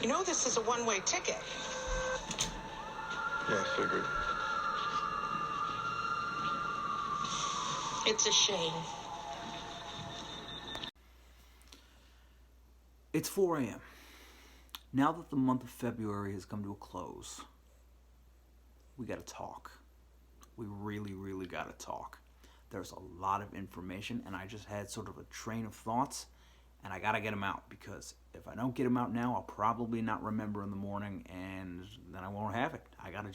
You know this is a one-way ticket. Yeah, I figured. It's a shame. It's 4 a.m. Now that the month of February has come to a close, we gotta talk. We really, really gotta talk. There's a lot of information, and I just had sort of a train of thoughts, and I gotta get them out, because if I don't get them out now, I'll probably not remember in the morning, and then I won't have it. I gotta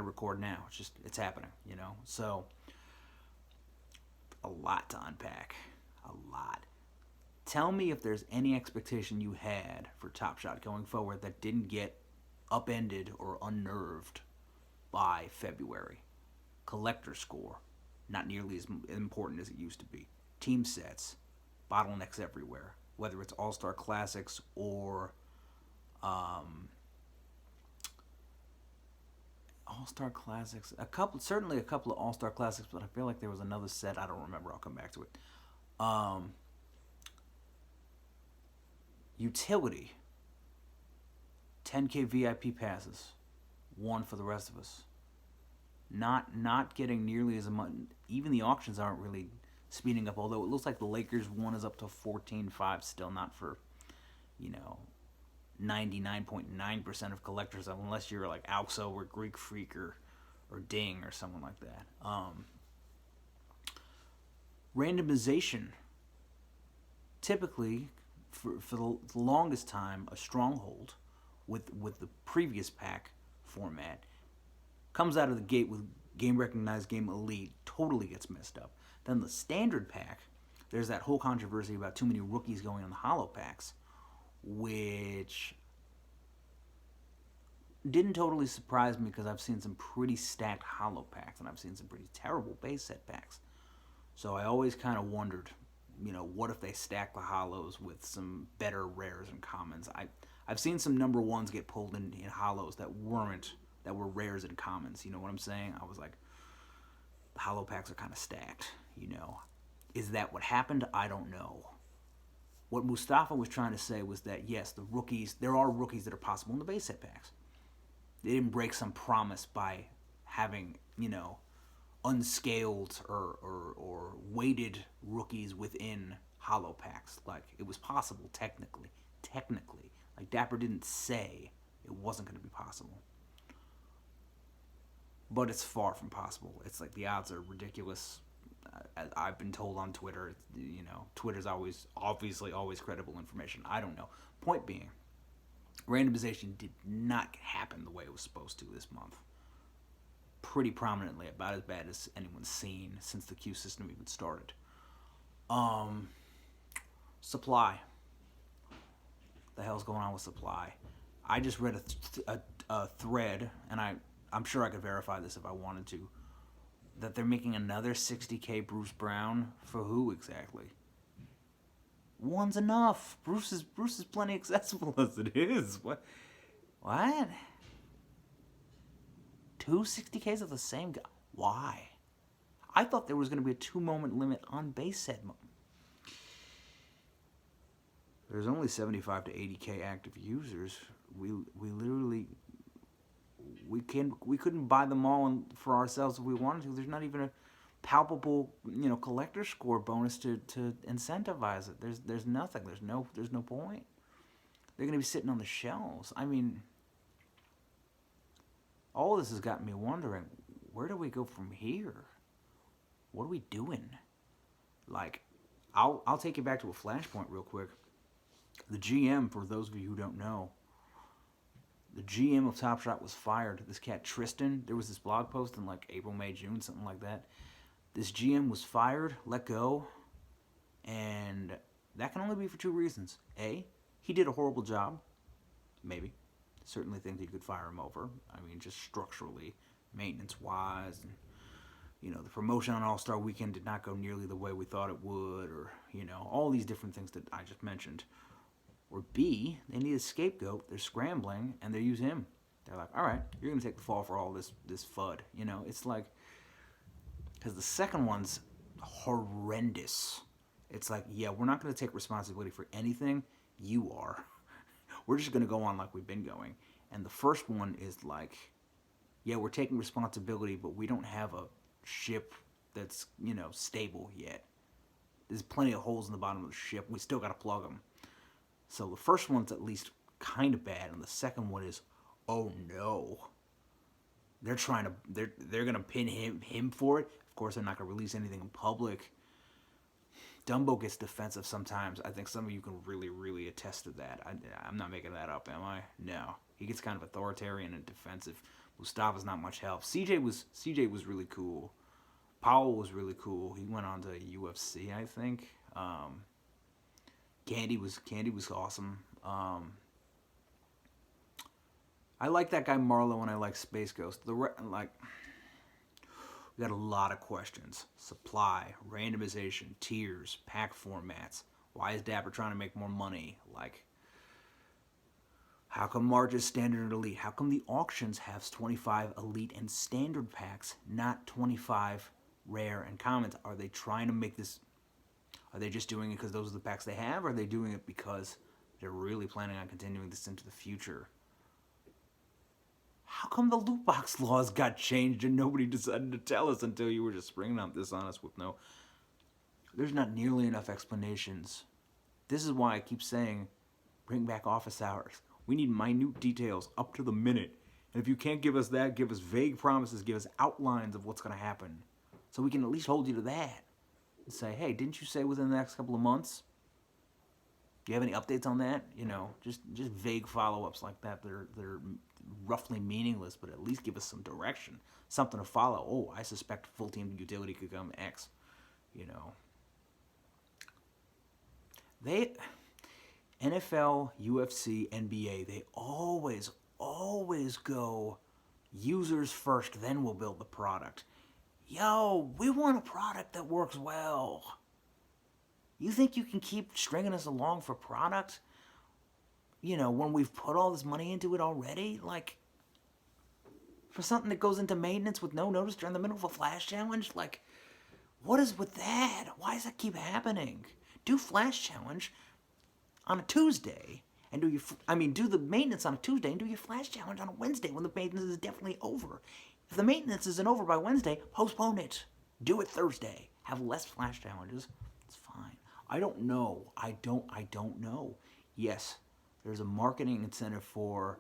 record now. It's happening, you know? So, a lot to unpack. A lot. Tell me if there's any expectation you had for Top Shot going forward that didn't get upended or unnerved by February. Collector score, not nearly as important as it used to be. Team sets, bottlenecks everywhere, whether it's All-Star Classics or All-Star Classics. Certainly a couple of All-Star Classics, but I feel like there was another set. I don't remember. I'll come back to it. Utility. 10K VIP passes. One for the rest of us. Not getting nearly as much. Even the auctions aren't really speeding up, although it looks like the Lakers one is up to 14.5 still, not for, 99.9% of collectors, unless you're like Alxo or Greek Freak or Ding or someone like that. Randomization. Typically, for the longest time, a stronghold with the previous pack format comes out of the gate with Game Recognized, Game Elite, totally gets messed up. Then the standard pack, there's that whole controversy about too many rookies going on the hollow packs, which didn't totally surprise me because I've seen some pretty stacked hollow packs and I've seen some pretty terrible base set packs. So I always kind of wondered, what if they stack the hollows with some better rares and commons? I've seen some number ones get pulled in hollows that were rares and commons. You know what I'm saying? I was like, the hollow packs are kind of stacked. Is that what happened? I don't know. What Mustafa was trying to say was that yes, there are rookies that are possible in the base set packs. They didn't break some promise by having unscaled or weighted rookies within hollow packs. Like, it was possible technically. Like, Dapper didn't say it wasn't going to be possible. But it's far from possible. It's like the odds are ridiculous. I've been told on Twitter, Twitter's obviously always credible information. I don't know. Point being, randomization did not happen the way it was supposed to this month. Pretty prominently, about as bad as anyone's seen since the Q system even started. Supply. The hell's going on with supply? I just read a thread, and I'm sure I could verify this if I wanted to, that they're making another 60K Bruce Brown. For who exactly? One's enough. Bruce is plenty accessible as it is. What? Two 60Ks of the same guy? Why? I thought there was going to be a 2-moment limit on base set. There's only 75 to 80K active users. We literally we couldn't buy them all for ourselves if we wanted to. There's not even a palpable collector score bonus to incentivize it. There's nothing. There's no point. They're gonna be sitting on the shelves. I mean, all this has got me wondering, where do we go from here? What are we doing? Like, I'll take you back to a flashpoint real quick. The GM, for those of you who don't know, the GM of Top Shot was fired. This cat Tristan, there was this blog post in like April, May, June, something like that. This GM was fired, let go, and that can only be for two reasons. A, he did a horrible job. Maybe. Certainly think you could fire him over. I mean, just structurally, maintenance-wise, and the promotion on All-Star Weekend did not go nearly the way we thought it would, or all these different things that I just mentioned. Or B, they need a scapegoat. They're scrambling, and they use him. They're like, all right, you're going to take the fall for all this FUD. It's like, because the second one's horrendous. It's like, yeah, we're not going to take responsibility for anything. You are. we're just going to go on like we've been going. And the first one is like, yeah, we're taking responsibility, but we don't have a ship that's, stable yet. There's plenty of holes in the bottom of the ship. We still got to plug them. So the first one's at least kind of bad, and the second one is, oh no, they're gonna pin him for it. Of course, they're not gonna release anything in public. Dumbo gets defensive sometimes. I think some of you can really, really attest to that. I'm not making that up, am I? No, he gets kind of authoritarian and defensive. Mustafa's not much help. CJ was really cool. Powell was really cool. He went on to UFC, I think. Candy was awesome. I like that guy Marlowe, and I like Space Ghost. We got a lot of questions. Supply, randomization, tiers, pack formats. Why is Dapper trying to make more money? Like, how come March is standard and elite? How come the auctions have 25 elite and standard packs, not 25 rare and commons? Are they trying to make this... Are they just doing it because those are the packs they have? Or are they doing it because they're really planning on continuing this into the future? How come the loot box laws got changed and nobody decided to tell us until you were just springing up this on us with no... There's not nearly enough explanations. This is why I keep saying, bring back office hours. We need minute details, up to the minute. And if you can't give us that, give us vague promises, give us outlines of what's going to happen. So we can at least hold you to that. And say, hey, didn't you say within the next couple of months? Do you have any updates on that? Just vague follow-ups like that. They're roughly meaningless, but at least give us some direction, something to follow. Oh, I suspect full team utility could come X. They, NFL, UFC, NBA, they always go users first, then we'll build the product. Yo, we want a product that works well. You think you can keep stringing us along for product? When we've put all this money into it already? Like, for something that goes into maintenance with no notice during the middle of a Flash challenge? Like, what is with that? Why does that keep happening? Do Flash challenge on a Tuesday and do the maintenance on a Tuesday and do your Flash challenge on a Wednesday when the maintenance is definitely over. If the maintenance isn't over by Wednesday, postpone it. Do it Thursday. Have less Flash challenges. It's fine. I don't know. I don't know. Yes, there's a marketing incentive for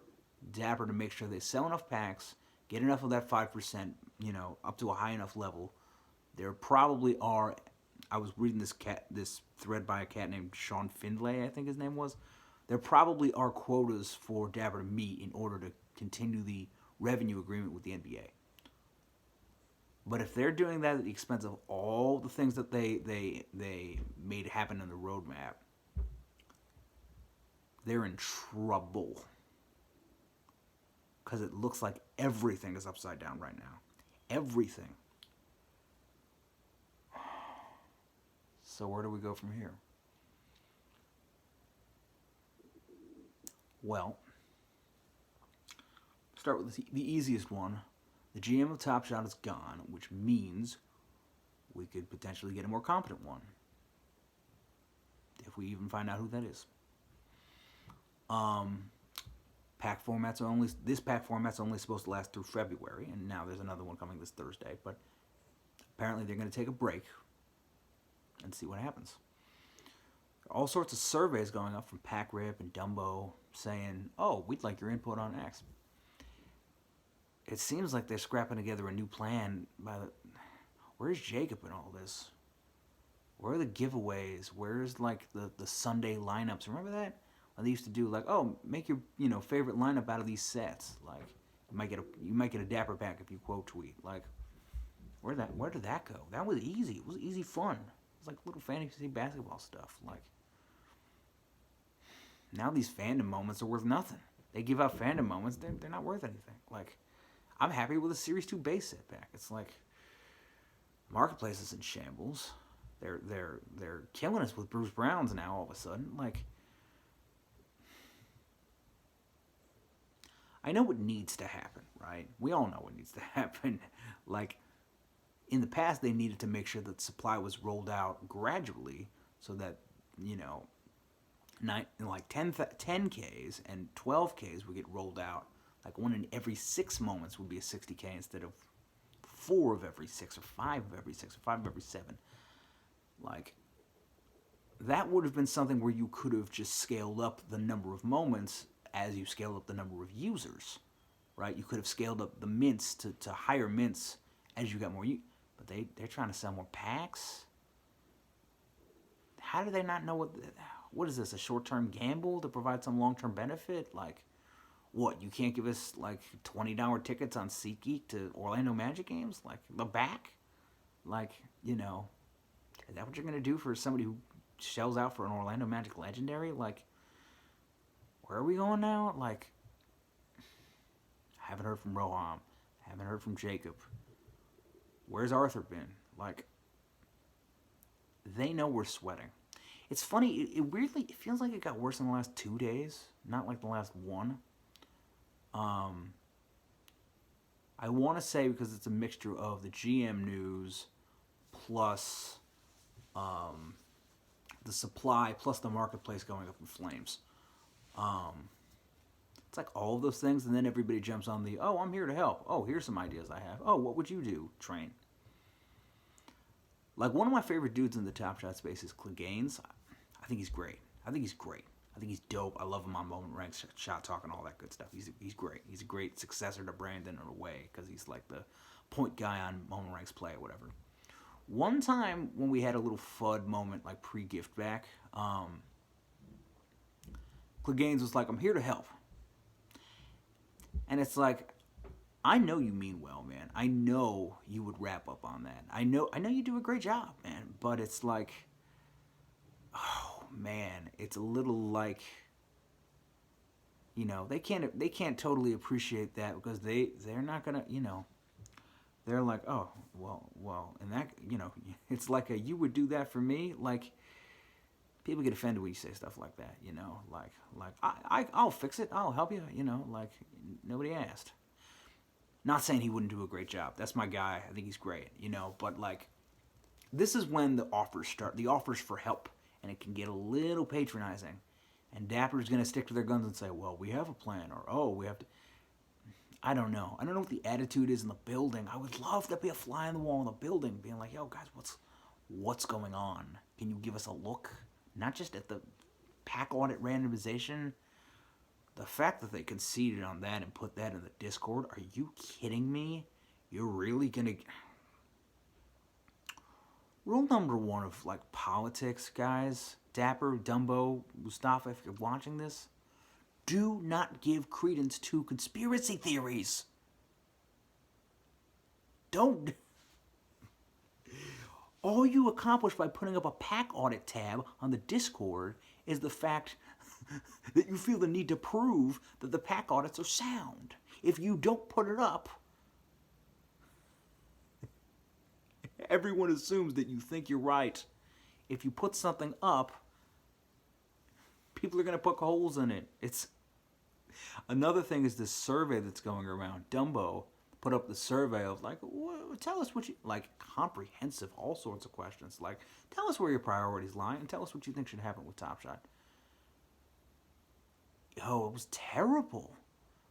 Dapper to make sure they sell enough packs, get enough of that 5%, up to a high enough level. There probably are... I was reading this thread by a cat named Sean Findlay, I think his name was. There probably are quotas for Dapper to meet in order to continue the revenue agreement with the NBA. But if they're doing that at the expense of all the things that they made happen in the roadmap, they're in trouble. Because it looks like everything is upside down right now. Everything. So where do we go from here? Well, start with the easiest one. The GM of Top Shot is gone, which means we could potentially get a more competent one. If we even find out who that is. Pack formats are only... This pack format's only supposed to last through February, and now there's another one coming this Thursday, but apparently they're going to take a break and see what happens. All sorts of surveys going up from Pack Rip and Dumbo saying, oh, we'd like your input on X. It seems like they're scrapping together a new plan. Where's Jacob in all this? Where are the giveaways? Where's like the Sunday lineups? Remember that? When they used to do like, oh, make your favorite lineup out of these sets. Like you might get a Dapper pack if you quote tweet. Like where did that go? That was easy. It was easy fun. It was like little fantasy basketball stuff. Like now these fandom moments are worth nothing. They give out fandom moments. They're not worth anything. Like I'm happy with a Series 2 base set pack. It's like Marketplace is in shambles. They're killing us with Bruce Browns now all of a sudden. Like I know what needs to happen, right? We all know what needs to happen. Like in the past they needed to make sure that supply was rolled out gradually so that, like 10Ks and 12Ks would get rolled out. Like one in every 6 moments would be a 60K instead of 4 of every 6 or 5 of every 6 or 5 of every 7. Like, that would have been something where you could have just scaled up the number of moments as you scaled up the number of users, right? You could have scaled up the mints to higher mints as you got more. But they're trying to sell more packs. How do they not know what is this, a short-term gamble to provide some long-term benefit? Like, what, you can't give us like $20 tickets on SeatGeek to Orlando Magic games? Like, the back? Like, is that what you're going to do for somebody who shells out for an Orlando Magic Legendary? Like, where are we going now? Like, I haven't heard from Roham. I haven't heard from Jacob. Where's Arthur been? Like, they know we're sweating. It's funny, it feels like it got worse in the last 2 days, not like the last one. I want to say because it's a mixture of the GM news plus the supply plus the marketplace going up in flames. It's like all of those things, and then everybody jumps on the, oh, I'm here to help. Oh, here's some ideas I have. Oh, what would you do, train? Like, one of my favorite dudes in the Top Shot space is Clegane. I think he's great. I think he's dope. I love him on Moment Ranks, Shot Talk, and all that good stuff. He's great. He's a great successor to Brandon in a way, because he's like the point guy on Moment Ranks Play or whatever. One time when we had a little FUD moment, like pre-gift back, Clegane was like, I'm here to help. And it's like, I know you mean well, man. I know you would wrap up on that. I know you do a great job, man. But it's like, oh man, it's a little like, they can't totally appreciate that because they're not gonna, they're like, oh well, and that, it's like you would do that for me. Like, people get offended when you say stuff like that, like I'll fix it, I'll help you, like nobody asked. Not saying he wouldn't do a great job. That's my guy. I think he's great, but like, this is when the offers start, the offers for help, and it can get a little patronizing. And Dapper's going to stick to their guns and say, well, we have a plan, or, oh, we have to. I don't know. I don't know what the attitude is in the building. I would love to be a fly on the wall in the building, being like, yo, guys, what's going on? Can you give us a look? Not just at the pack audit randomization. The fact that they conceded on that and put that in the Discord, are you kidding me? You're really going to... Rule number 1 of, like, politics, guys, Dapper, Dumbo, Mustafa, if you're watching this, do not give credence to conspiracy theories. Don't. All you accomplish by putting up a pack audit tab on the Discord is the fact that you feel the need to prove that the pack audits are sound. If you don't put it up, everyone assumes that you think you're right. If you put something up, people are going to poke holes in it. It's another thing is this survey that's going around. Dumbo put up the survey of like, tell us what you like, comprehensive, all sorts of questions. Like, tell us where your priorities lie and tell us what you think should happen with Top Shot. Yo, it was terrible.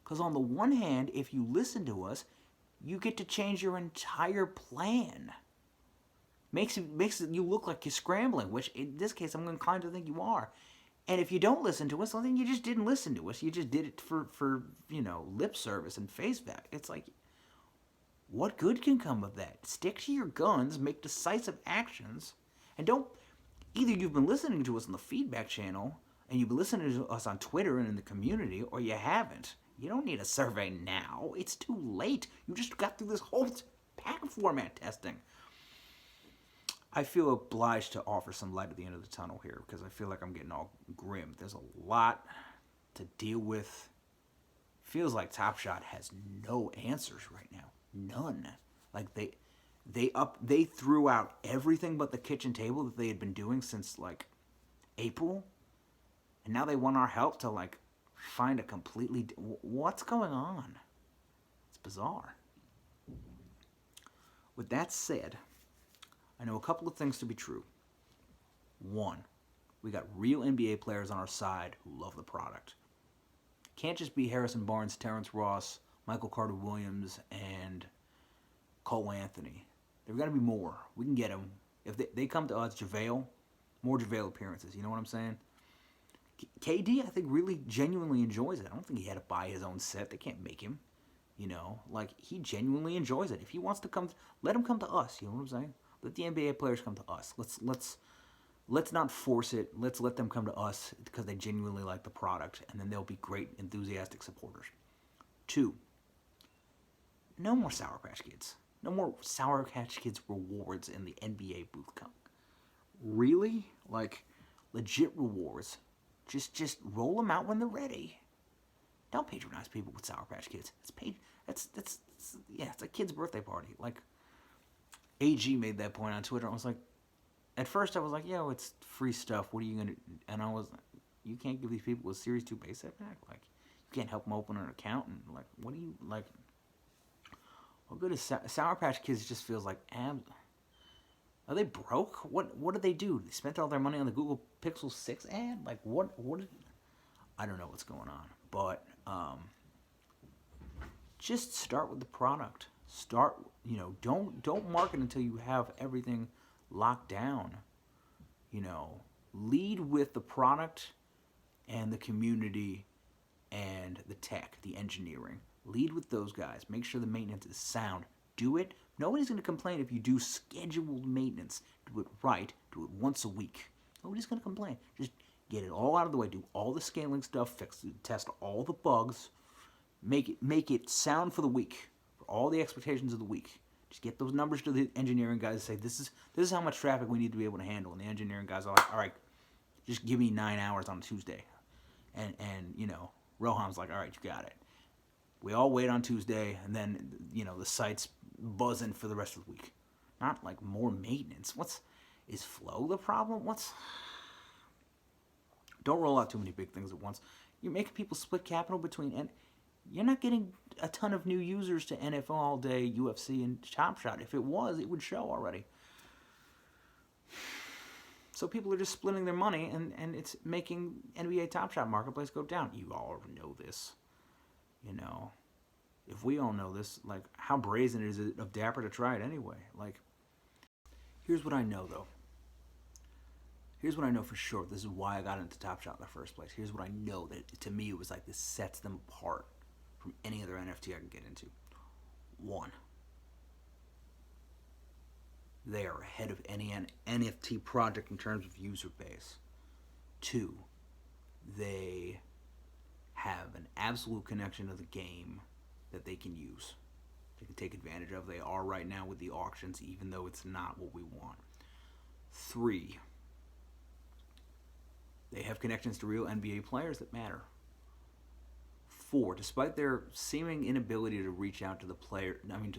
Because on the one hand, if you listen to us, you get to change your entire plan. Makes it you look like you're scrambling, which in this case I'm inclined to think you are. And if you don't listen to us, well, then you just didn't listen to us. You just did it for lip service and face value. It's like, what good can come of that? Stick to your guns, make decisive actions, and don't... Either you've been listening to us on the feedback channel, and you've been listening to us on Twitter and in the community, or you haven't. You don't need a survey now. It's too late. You just got through this whole pack format testing. I feel obliged to offer some light at the end of the tunnel here because I feel like I'm getting all grim. There's a lot to deal with. Feels like Top Shot has no answers right now. None. Like they threw out everything but the kitchen table that they had been doing since like April, and now they want our help to like find a completely... What's going on? It's bizarre. With that said, I know a couple of things to be true. 1, We got real NBA players on our side who love the product. Can't just be Harrison Barnes, Terrence Ross, Michael Carter Williams, and Cole Anthony. There's got to be more. We can get them. If they come to us, JaVale, more JaVale appearances. You know what I'm saying? KD, I think, really genuinely enjoys it. I don't think he had to buy his own set. They can't make him. You know, like, he genuinely enjoys it. If he wants to come, let him come to us. You know what I'm saying? Let the NBA players come to us. Let's not force it. Let's let them come to us because they genuinely like the product, and then they'll be great, enthusiastic supporters. 2, no more Sour Patch Kids. No more Sour Patch Kids rewards in the NBA booth. Really? Like, legit rewards. Just roll them out when they're ready. Don't patronize people with Sour Patch Kids. It's a kid's birthday party. Like, AG made that point on Twitter. I was like, at first I was like, yo, it's free stuff. What are you gonna? And I was, you can't give these people a Series 2 base set back. Like, you can't help them open an account. And like, what do you like? What good is Sour Patch Kids? Just feels like Are they broke? What did they do? They spent all their money on the Google Pixel 6 ad? Like, what I don't know what's going on. But just start with the product. Don't market until you have everything locked down. Lead with the product and the community and the tech, the engineering. Lead with those guys. Make sure the maintenance is sound. Do it. Nobody's going to complain if you do scheduled maintenance. Do it right. Do it once a week. Nobody's going to complain. Just get it all out of the way. Do all the scaling stuff. Test all the bugs. Make it sound for the week. For all the expectations of the week. Just get those numbers to the engineering guys and say, this is how much traffic we need to be able to handle. And the engineering guys are like, all right, just give me 9 hours on Tuesday. And Rohan's like, all right, you got it. We all wait on Tuesday, and then, the site's buzzing for the rest of the week. Not like more maintenance. Is flow the problem? Don't roll out too many big things at once. You're making people split capital between, and you're not getting a ton of new users to NFL All Day, UFC, and Top Shot. If it was, it would show already. So people are just splitting their money, and it's making NBA Top Shot Marketplace go down. You all know this. If we all know this, like, how brazen is it of Dapper to try it anyway? Like, here's what I know, though. Here's what I know for sure. This is why I got into Top Shot in the first place. Here's what I know that, to me, it was like this sets them apart from any other NFT I can get into. 1, they are ahead of any NFT project in terms of user base. 2, they have an absolute connection to the game that they can use. They can take advantage of. They are right now with the auctions, even though it's not what we want. 3, they have connections to real NBA players that matter. 4, despite their seeming inability to reach out to the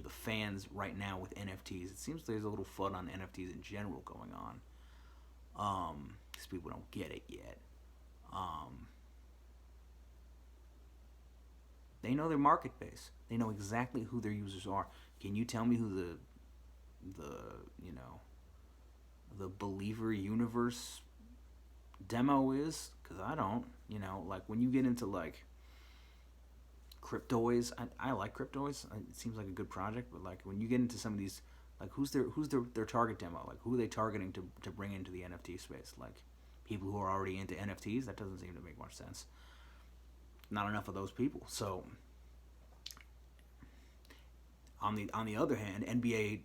fans right now with NFTs, it seems there's a little fun on NFTs in general going on. Because people don't get it yet. They know their market base. They know exactly who their users are. Can you tell me who the Believer Universe demo is? Because I don't. Like, when you get into, like, Cryptoids, I like Cryptoids. It seems like a good project, but, like, when you get into some of these, like, who's their target demo? Like, who are they targeting to bring into the NFT space? Like, people who are already into NFTs? That doesn't seem to make much sense. Not enough of those people. So on the other hand, NBA,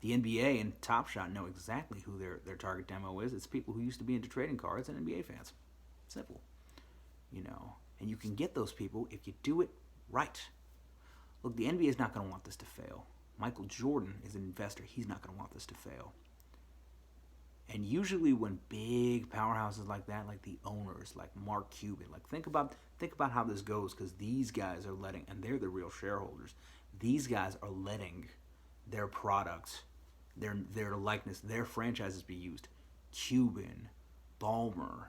the NBA and Top Shot know exactly who their target demo is. It's people who used to be into trading cards and NBA fans. Simple. And you can get those people if you do it right. Look, the NBA is not going to want this to fail. Michael Jordan is an investor. He's not going to want this to fail. And usually when big powerhouses like that, like the owners, like Mark Cuban, like think about how this goes, because these guys are letting, and they're the real shareholders, these guys are letting their products, their likeness, their franchises be used. Cuban, Ballmer,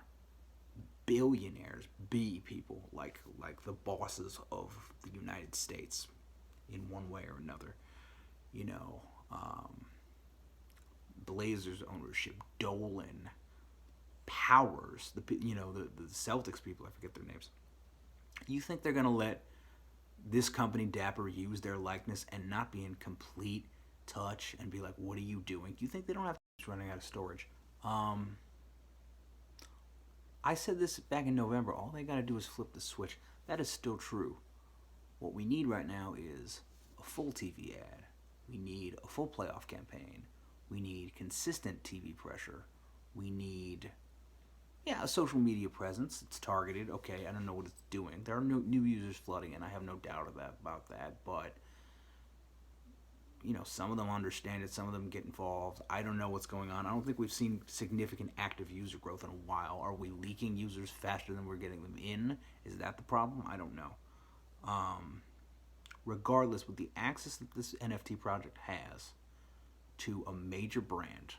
billionaires be people like the bosses of the United States in one way or another. Blazers ownership, Dolan, powers, the Celtics people, I forget their names. You think they're gonna let this company Dapper use their likeness and not be in complete touch and be like, "What are you doing?" You think they don't have running out of storage? I said this back in November. All they gotta do is flip the switch. That is still true. What we need right now is a full TV ad. We need a full playoff campaign. We need consistent TV pressure. We need, a social media presence. It's targeted. Okay, I don't know what it's doing. There are new users flooding in. I have no doubt about that. But some of them understand it. Some of them get involved. I don't know what's going on. I don't think we've seen significant active user growth in a while. Are we leaking users faster than we're getting them in? Is that the problem? I don't know. Regardless, with the access that this NFT project has to a major brand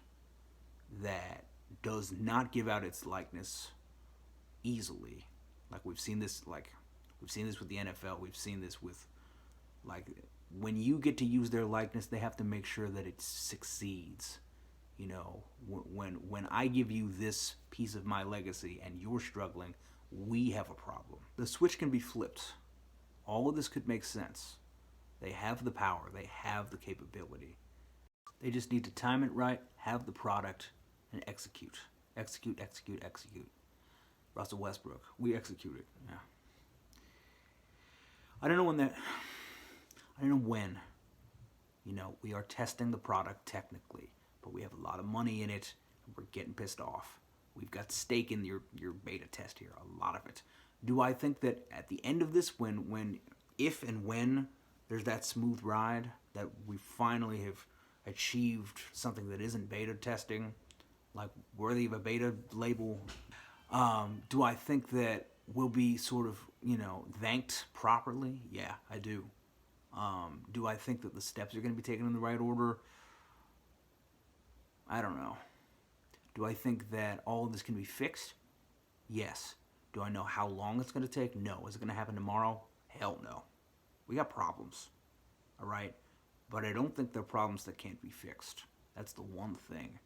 that does not give out its likeness easily, we've seen this with the NFL, we've seen this with, when you get to use their likeness, they have to make sure that it succeeds. When I give you this piece of my legacy and you're struggling, we have a problem. The switch can be flipped. All of this could make sense. They have the power. They have the capability. They just need to time it right, have the product, and execute. Execute, execute, execute. Russell Westbrook, we executed. Yeah. I don't know when. We are testing the product technically, but we have a lot of money in it, and we're getting pissed off. We've got stake in your beta test here, a lot of it. Do I think that at the end of this, if and when there's that smooth ride, that we finally have achieved something that isn't beta testing, worthy of a beta label, do I think that we'll be sort of, thanked properly? Yeah, I do. Do I think that the steps are going to be taken in the right order? I don't know. Do I think that all of this can be fixed? Yes. Do I know how long it's going to take? No. Is it going to happen tomorrow? Hell no. We got problems, all right? But I don't think they're problems that can't be fixed. That's the one thing.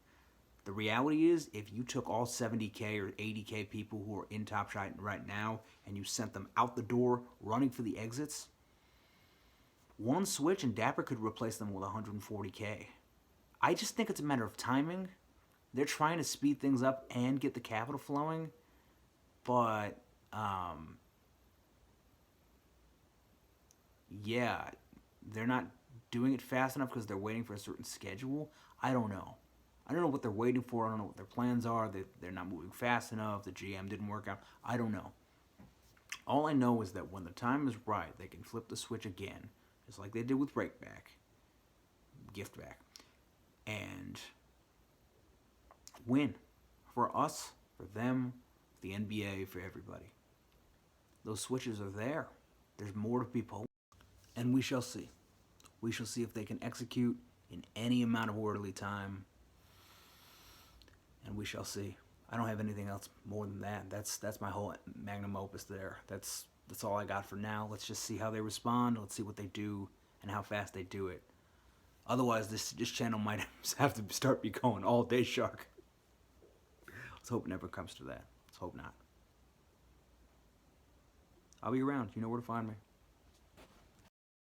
The reality is, if you took all 70K or 80K people who are in Top Shot right now and you sent them out the door running for the exits, one switch and Dapper could replace them with 140K. I just think it's a matter of timing. They're trying to speed things up and get the capital flowing, but they're not doing it fast enough because they're waiting for a certain schedule. I don't know. I don't know what they're waiting for. I don't know what their plans are. They're not moving fast enough. The GM didn't work out. I don't know. All I know is that when the time is right, they can flip the switch again, just like they did with Gift Back, and win. For us, for them, for the NBA, for everybody. Those switches are there. There's more to be pulled. And we shall see. We shall see if they can execute in any amount of orderly time. And we shall see. I don't have anything else more than that. That's my whole magnum opus there. That's all I got for now. Let's just see how they respond. Let's see what they do and how fast they do it. Otherwise, this channel might have to start be going all day shark. Let's hope it never comes to that. Let's hope not. I'll be around. You know where to find me.